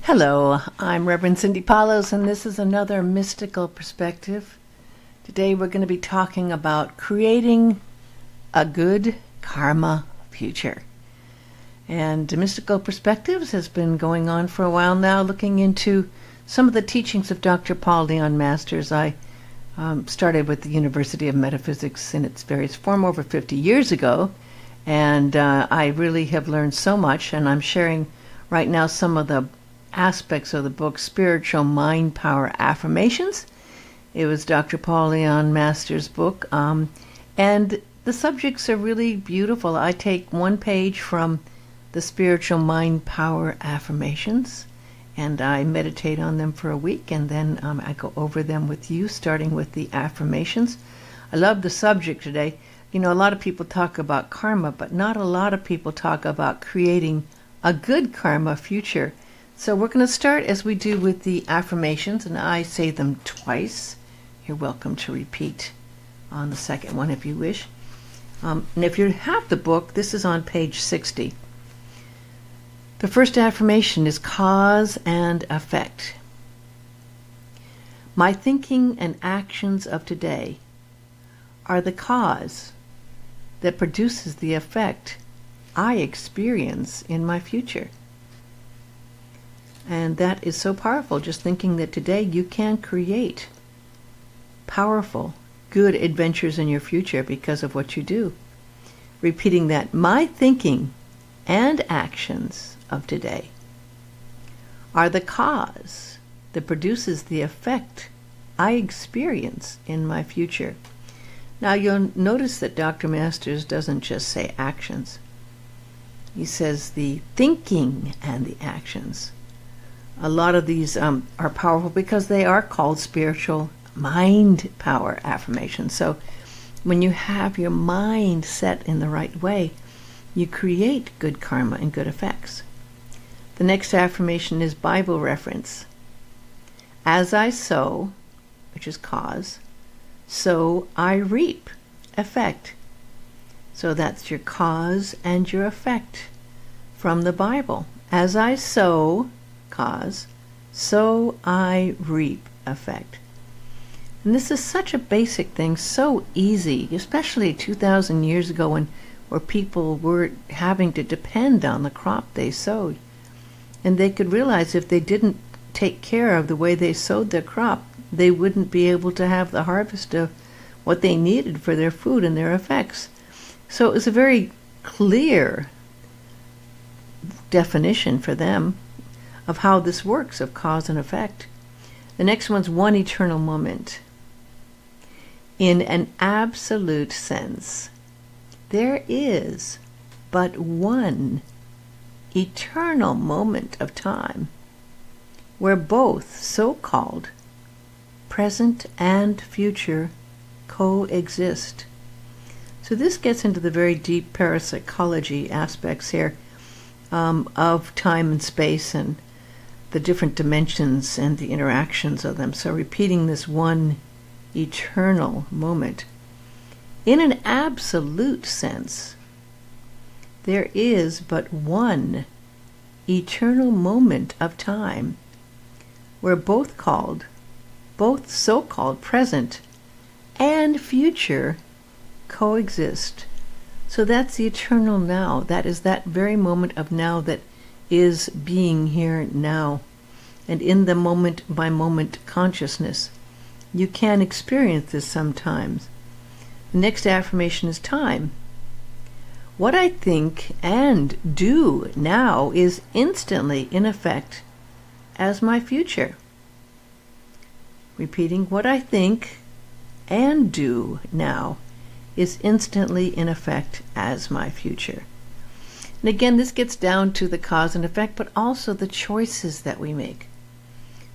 Hello, I'm Reverend Cindy Palos, and this is another mystical perspective. Today we're going to be talking about creating a good karma future. And Mystical Perspectives has been going on for a while now, looking into some of the teachings of Dr. Paul Leon Masters. I started with the University of Metaphysics in its various form over 50 years ago, and I really have learned so much, and I'm sharing right now some of the aspects of the book Spiritual Mind Power Affirmations. It was Dr. Paul Leon Masters' book, and the subjects are really beautiful. I take one page from the Spiritual Mind Power Affirmations, and I meditate on them for a week, and then I go over them with you, starting with the affirmations. I love the subject today. You know, a lot of people talk about karma, but not a lot of people talk about creating a good karma future. So we're going to start as we do with the affirmations, and I say them twice. You're welcome to repeat on the second one if you wish. And if you have the book, this is on page 60. The first affirmation is cause and effect. My thinking and actions of today are the cause that produces the effect I experience in my future. And that is so powerful, just thinking that today you can create powerful, good adventures in your future because of what you do. Repeating that, my thinking and actions of today are the cause that produces the effect I experience in my future. Now you'll notice that Dr. Masters doesn't just say actions. He says the thinking and the actions. A lot of these are powerful because they are called spiritual mind power affirmations. So when you have your mind set in the right way, you create good karma and good effects. The next affirmation is Bible reference. As I sow, which is cause, so I reap, effect. So that's your cause and your effect from the Bible. As I sow, cause, so I reap, effect. And this is such a basic thing, so easy, especially 2,000 years ago where people were having to depend on the crop they sowed. And they could realize if they didn't take care of the way they sowed their crop, they wouldn't be able to have the harvest of what they needed for their food and their effects. So it was a very clear definition for them of how this works, of cause and effect. The next one's one eternal moment. In an absolute sense, there is but one eternal moment of time where both so-called present and future coexist. So this gets into the very deep parapsychology aspects here of time and space and the different dimensions and the interactions of them. So repeating this one eternal moment. In an absolute sense, there is but one eternal moment of time where both so-called present and future coexist. So that's the eternal now. That is that very moment of now that is being here now. And in the moment by moment consciousness, you can experience this sometimes. The next affirmation is time. What I think and do now is instantly in effect as my future. Repeating, what I think and do now is instantly in effect as my future. And again, this gets down to the cause and effect, but also the choices that we make.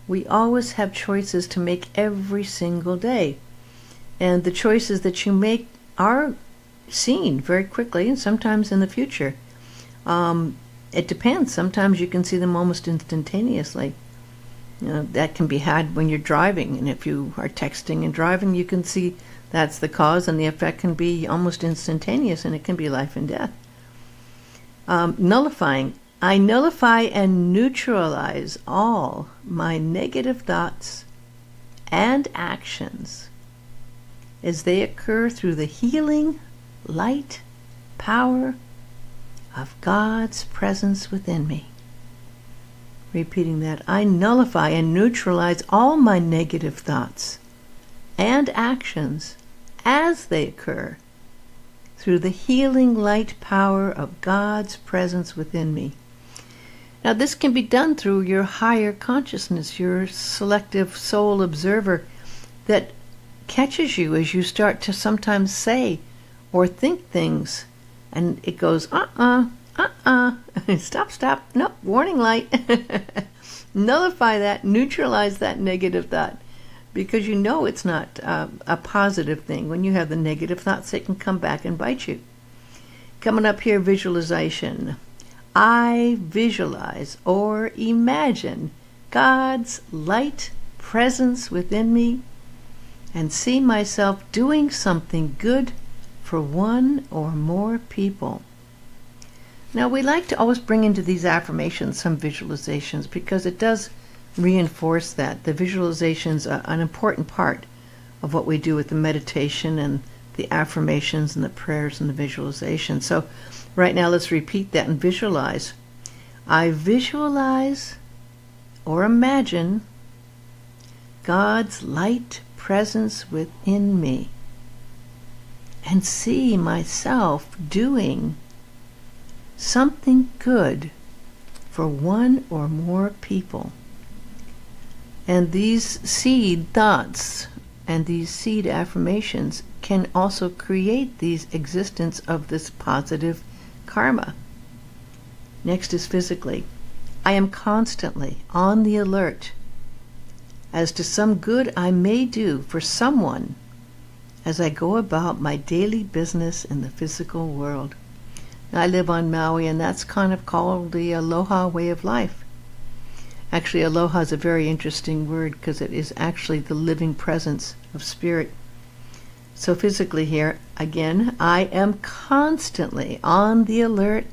We always have choices to make every single day. And the choices that you make are seen very quickly and sometimes in the future. It depends. Sometimes you can see them almost instantaneously. You know, that can be had when you're driving. And if you are texting and driving, you can see that's the cause, and the effect can be almost instantaneous, and it can be life and death. Nullifying I nullify and neutralize all my negative thoughts and actions as they occur through the healing light power of God's presence within me. Repeating that, I nullify and neutralize all my negative thoughts and actions as they occur through the healing light power of God's presence within me. Now, this can be done through your higher consciousness, your selective soul observer that catches you as you start to sometimes say or think things, and it goes, stop, no, warning light. Nullify that, neutralize that negative thought, because you know it's not a positive thing. When you have the negative thoughts, it can come back and bite you. Coming up here, visualization. I visualize or imagine God's light presence within me and see myself doing something good for one or more people. Now, we like to always bring into these affirmations some visualizations because it does reinforce that. The visualization's an important part of what we do with the meditation and the affirmations and the prayers and the visualization. So right now, let's repeat that and visualize. I visualize or imagine God's light presence within me and see myself doing something good for one or more people. And these seed thoughts and these seed affirmations can also create these existence of this positive karma. Next is physically. I am constantly on the alert as to some good I may do for someone as I go about my daily business in the physical world. I live on Maui, and that's kind of called the aloha way of life. Actually, aloha is a very interesting word because it is actually the living presence of spirit. So physically here, again, I am constantly on the alert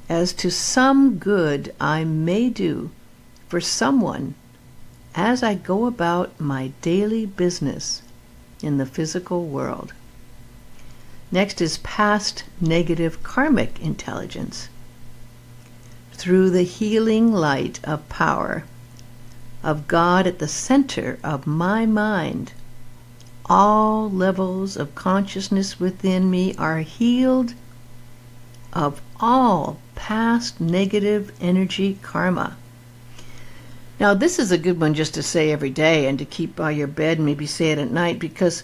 as to some good I may do for someone as I go about my daily business in the physical world. Next is past negative karmic intelligence. Through the healing light of power of God at the center of my mind, all levels of consciousness within me are healed of all past negative energy karma. Now, this is a good one just to say every day and to keep by your bed and maybe say it at night, because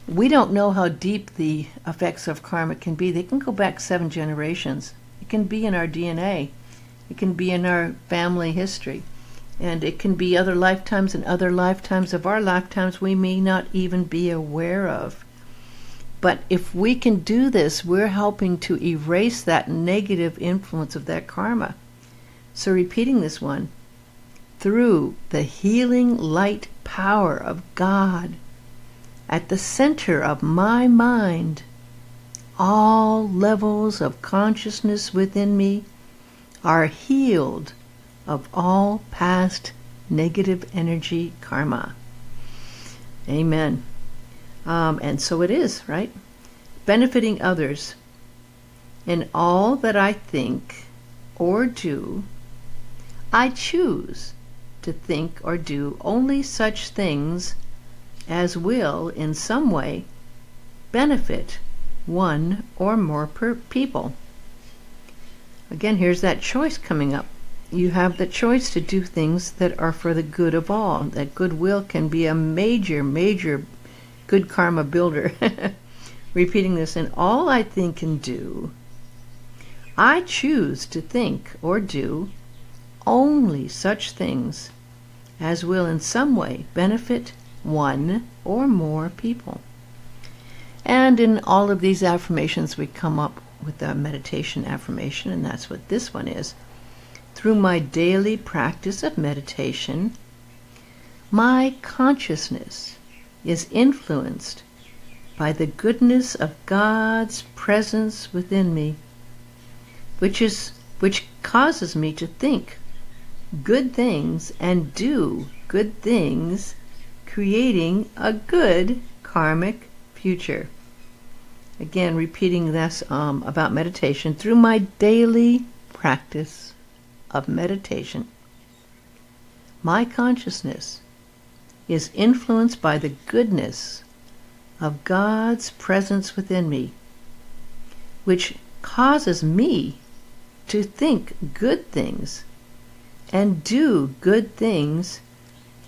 we don't know how deep the effects of karma can be. They can go back 7 generations. It can be in our DNA. It can be in our family history. And it can be other lifetimes and other lifetimes of our lifetimes we may not even be aware of. But if we can do this, we're helping to erase that negative influence of that karma. So repeating this one, through the healing light power of God at the center of my mind, all levels of consciousness within me are healed of all past negative energy karma. Amen. And so it is, right? Benefiting others in all that I think or do, I choose to think or do only such things as will in some way benefit one or more people. Again, here's that choice coming up. You have the choice to do things that are for the good of all. That goodwill can be a major, major good karma builder. Repeating this, in all I think and do, I choose to think or do only such things as will in some way benefit one or more people. And in all of these affirmations, we come up with a meditation affirmation, and that's what this one is. Through my daily practice of meditation, my consciousness is influenced by the goodness of God's presence within me, which is which causes me to think good things and do good things, creating a good karmic future. Again, repeating this about meditation. Through my daily practice of meditation, my consciousness is influenced by the goodness of God's presence within me, which causes me to think good things and do good things,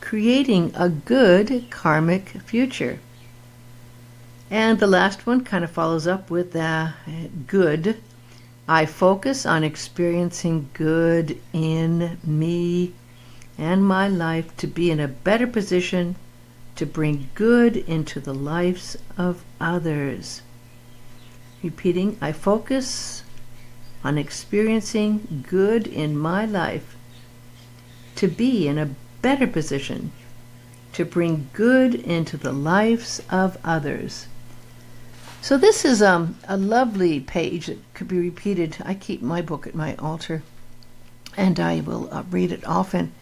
creating a good karmic future. And the last one kind of follows up with good. I focus on experiencing good in me and my life to be in a better position to bring good into the lives of others. Repeating, I focus on experiencing good in my life to be in a better position to bring good into the lives of others. So this is a lovely page that could be repeated. I keep my book at my altar, and I will read it often.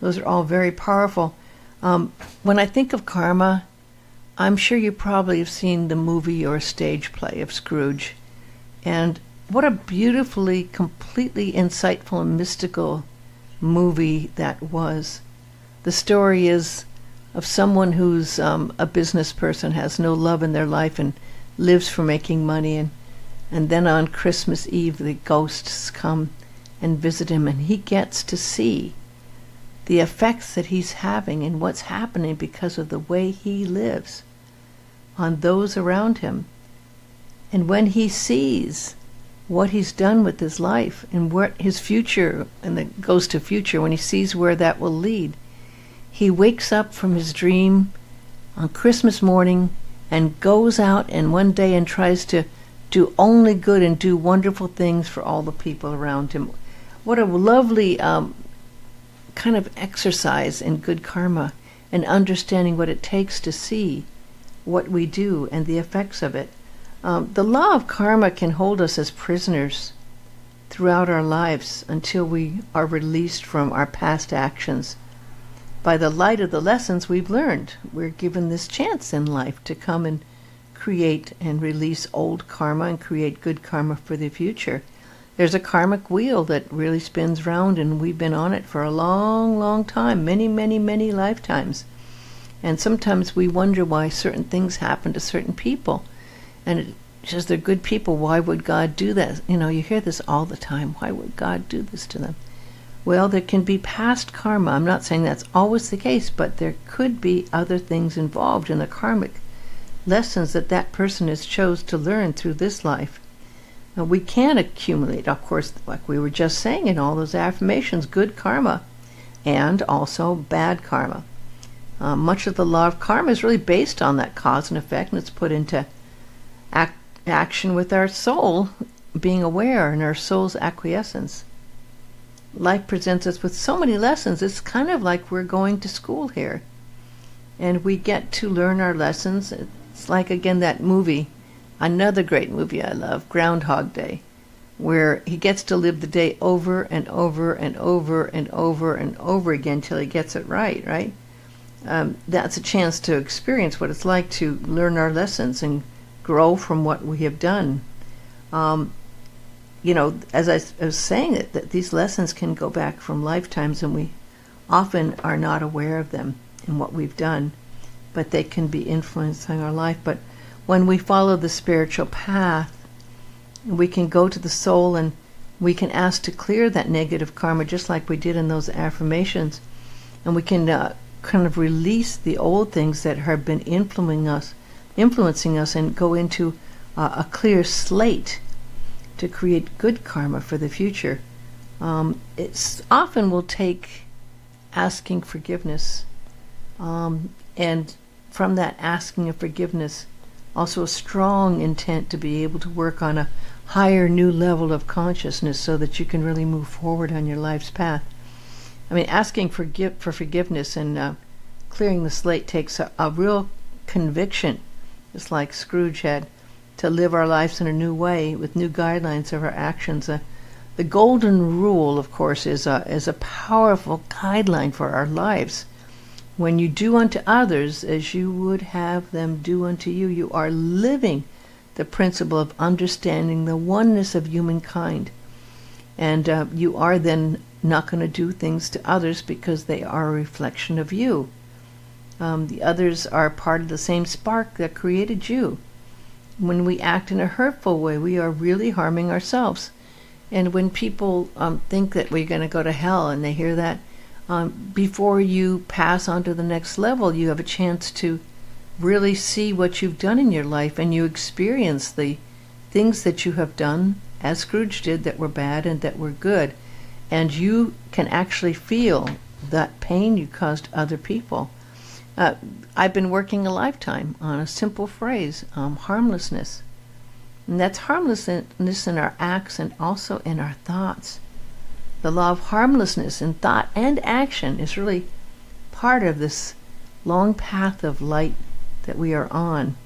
Those are all very powerful. When I think of karma, I'm sure you probably have seen the movie or stage play of Scrooge. And what a beautifully, completely insightful and mystical movie that was. The story is of someone who's a business person, has no love in their life and lives for making money. And then on Christmas Eve, the ghosts come and visit him, and he gets to see the effects that he's having and what's happening because of the way he lives on those around him. And when he sees what he's done with his life and what his future, and it goes to future, when he sees where that will lead, he wakes up from his dream on Christmas morning and goes out and one day and tries to do only good and do wonderful things for all the people around him. What a lovely kind of exercise in good karma and understanding what it takes to see what we do and the effects of it. The law of karma can hold us as prisoners throughout our lives until we are released from our past actions. By the light of the lessons we've learned, we're given this chance in life to come and create and release old karma and create good karma for the future. There's a karmic wheel that really spins round, and we've been on it for a long, long time, many, many, many lifetimes. And sometimes we wonder why certain things happen to certain people. And it says they're good people. Why would God do that? You know, you hear this all the time. Why would God do this to them? Well, there can be past karma. I'm not saying that's always the case, but there could be other things involved in the karmic lessons that that person has chose to learn through this life. Now, we can accumulate, of course, like we were just saying in all those affirmations, good karma and also bad karma. Much of the law of karma is really based on that cause and effect, and it's put into action with our soul being aware and our soul's acquiescence. Life presents us with so many lessons. It's kind of like we're going to school here, and we get to learn our lessons. It's like, again, that movie, another great movie I love, Groundhog Day, where he gets to live the day over and over and over and over and over again till he gets it right, right? That's a chance to experience what it's like to learn our lessons and grow from what we have done. You know, as I was saying, that these lessons can go back from lifetimes, and we often are not aware of them and what we've done, but they can be influencing our life. But when we follow the spiritual path, we can go to the soul and we can ask to clear that negative karma, just like we did in those affirmations, and we can kind of release the old things that have been influencing us, and go into a clear slate to create good karma for the future. It's often will take asking forgiveness, and from that asking of forgiveness, also a strong intent to be able to work on a higher new level of consciousness so that you can really move forward on your life's path. I mean, asking for forgiveness and clearing the slate takes a real conviction, just like Scrooge had, to live our lives in a new way with new guidelines of our actions. The golden rule, of course, is a powerful guideline for our lives. When you do unto others as you would have them do unto you, you are living the principle of understanding the oneness of humankind. And you are then not going to do things to others because they are a reflection of you. The others are part of the same spark that created you. When we act in a hurtful way, we are really harming ourselves. And when people think that we're going to go to hell and they hear that, before you pass on to the next level, you have a chance to really see what you've done in your life, and you experience the things that you have done, as Scrooge did, that were bad and that were good. And you can actually feel that pain you caused other people. I've been working a lifetime on a simple phrase, harmlessness. And that's harmlessness in our acts and also in our thoughts. The law of harmlessness in thought and action is really part of this long path of light that we are on.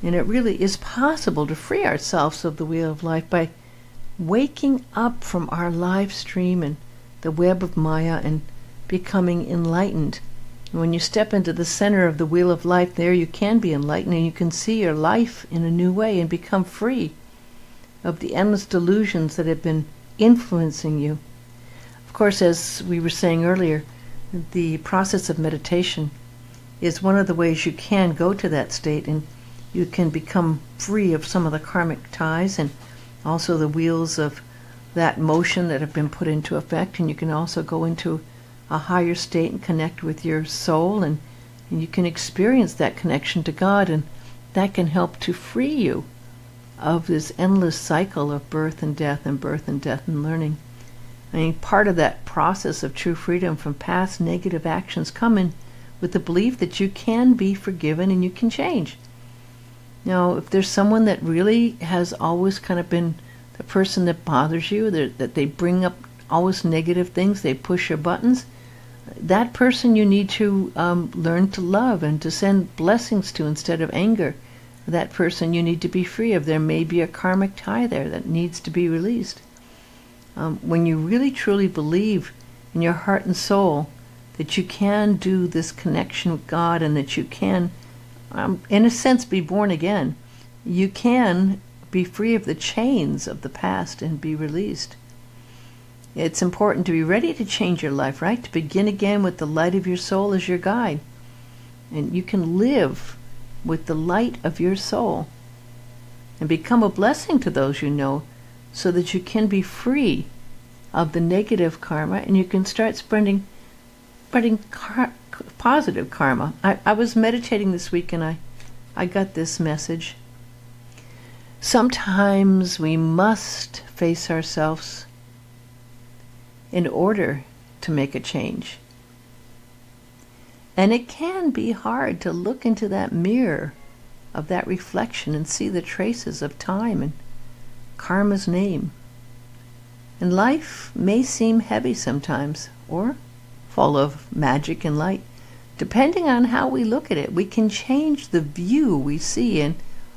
And it really is possible to free ourselves of the wheel of life by waking up from our live stream and the web of Maya and becoming enlightened. And when you step into the center of the wheel of life, there you can be enlightened and you can see your life in a new way and become free of the endless delusions that have been influencing you. Of course, as we were saying earlier, the process of meditation is one of the ways you can go to that state, and you can become free of some of the karmic ties and also the wheels of that motion that have been put into effect. And you can also go into a higher state and connect with your soul, and you can experience that connection to God, and that can help to free you of this endless cycle of birth and death and birth and death and learning. I mean, part of that process of true freedom from past negative actions come in with the belief that you can be forgiven and you can change. Now, if there's someone that really has always kind of been the person that bothers you, that they bring up always negative things, they push your buttons, that person you need to learn to love and to send blessings to instead of anger. That person you need to be free of. There may be a karmic tie there that needs to be released. When you really truly believe in your heart and soul that you can do this connection with God and that you can, in a sense, be born again, you can be free of the chains of the past and be released. It's important to be ready to change your life, right? To begin again with the light of your soul as your guide. And you can live with the light of your soul and become a blessing to those you know, so that you can be free of the negative karma and you can start spreading positive karma. I was meditating this week and I got this message. Sometimes we must face ourselves in order to make a change. And it can be hard to look into that mirror of that reflection and see the traces of time and karma's name. And life may seem heavy sometimes, or full of magic and light. Depending on how we look at it, we can change the view we see and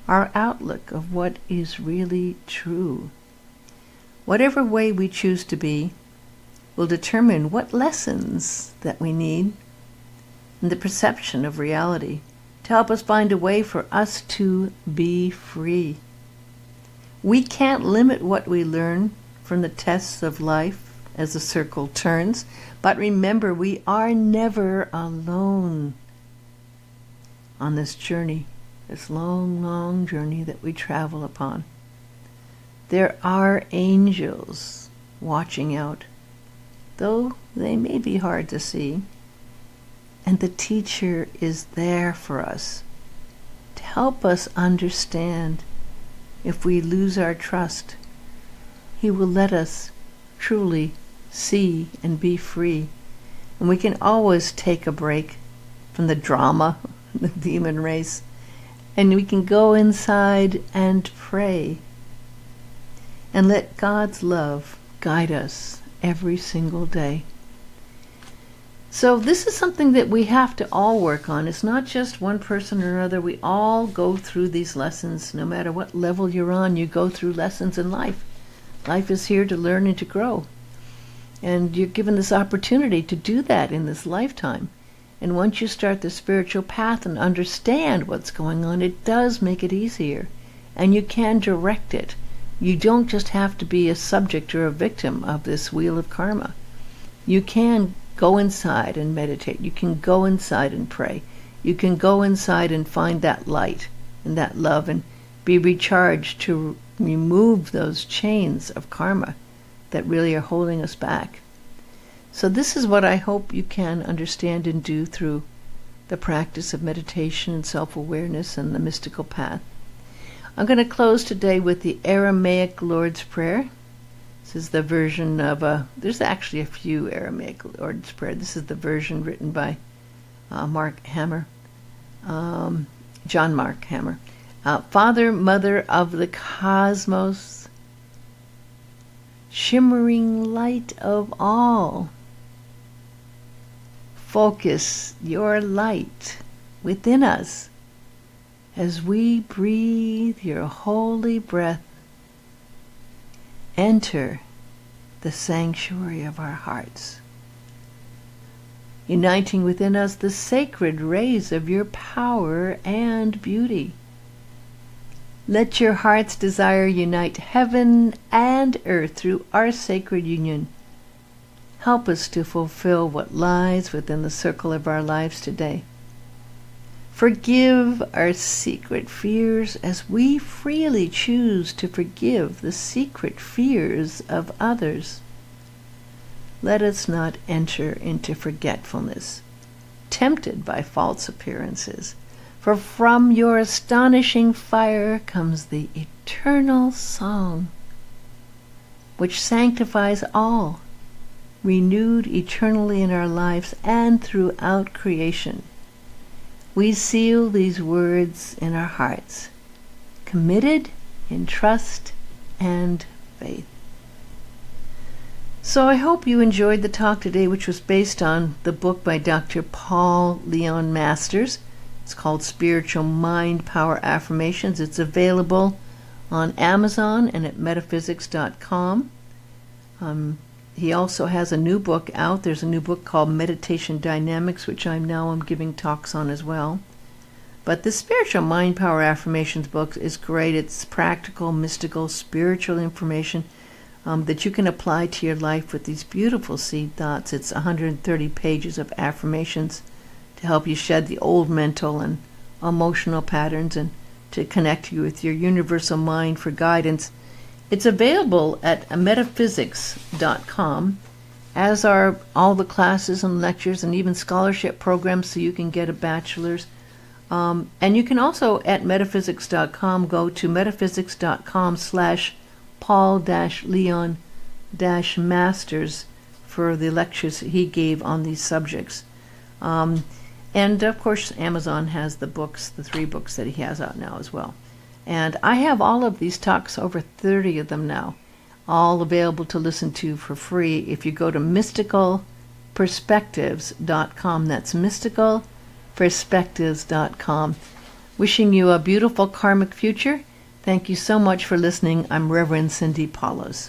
our outlook of what is really true. Whatever way we choose to be will determine what lessons that we need in the perception of reality to help us find a way for us to be free. We can't limit what we learn from the tests of life as the circle turns, but remember, we are never alone on this journey, this long, long journey that we travel upon. There are angels watching out, though they may be hard to see. And the teacher is there for us to help us understand. If we lose our trust, he will let us truly see and be free. And we can always take a break from the drama, the demon race, and we can go inside and pray and let God's love guide us every single day. So this is something that we have to all work on. It's not just one person or another. We all go through these lessons. No matter what level you're on, you go through lessons in life. Life is here to learn and to grow. And you're given this opportunity to do that in this lifetime. And once you start the spiritual path and understand what's going on, it does make it easier. And you can direct it. You don't just have to be a subject or a victim of this wheel of karma. You can go inside and meditate. You can go inside and pray. You can go inside and find that light and that love and be recharged to remove those chains of karma that really are holding us back. So this is what I hope you can understand and do through the practice of meditation and self-awareness and the mystical path. I'm going to close today with the Aramaic Lord's Prayer. This is the version of there's actually a few Aramaic Lord's Prayer. This is the version written by John Mark Hammer. Father, Mother of the cosmos, shimmering light of all, focus your light within us as we breathe your holy breath. Enter the sanctuary of our hearts, uniting within us the sacred rays of your power and beauty. Let your heart's desire unite heaven and earth through our sacred union. Help us to fulfill what lies within the circle of our lives today. Forgive our secret fears as we freely choose to forgive the secret fears of others. Let us not enter into forgetfulness, tempted by false appearances, for from your astonishing fire comes the eternal song, which sanctifies all, renewed eternally in our lives and throughout creation. We seal these words in our hearts, committed in trust and faith. So I hope you enjoyed the talk today, which was based on the book by Dr. Paul Leon Masters. It's called Spiritual Mind Power Affirmations. It's available on Amazon and at metaphysics.com. He also has a new book out. There's a new book called Meditation Dynamics, which I'm giving talks on as well. But the Spiritual Mind Power Affirmations book is great. It's practical, mystical, spiritual information that you can apply to your life with these beautiful seed thoughts. It's 130 pages of affirmations to help you shed the old mental and emotional patterns and to connect you with your universal mind for guidance. It's available at metaphysics.com, as are all the classes and lectures and even scholarship programs, so you can get a bachelor's. And you can also, at metaphysics.com, go to metaphysics.com/Paul-Leon-Masters for the lectures he gave on these subjects. And of course, Amazon has the books, the 3 books that he has out now as well. And I have all of these talks, over 30 of them now, all available to listen to for free if you go to mysticalperspectives.com. That's mysticalperspectives.com. Wishing you a beautiful karmic future. Thank you so much for listening. I'm Reverend Cindy Paulos.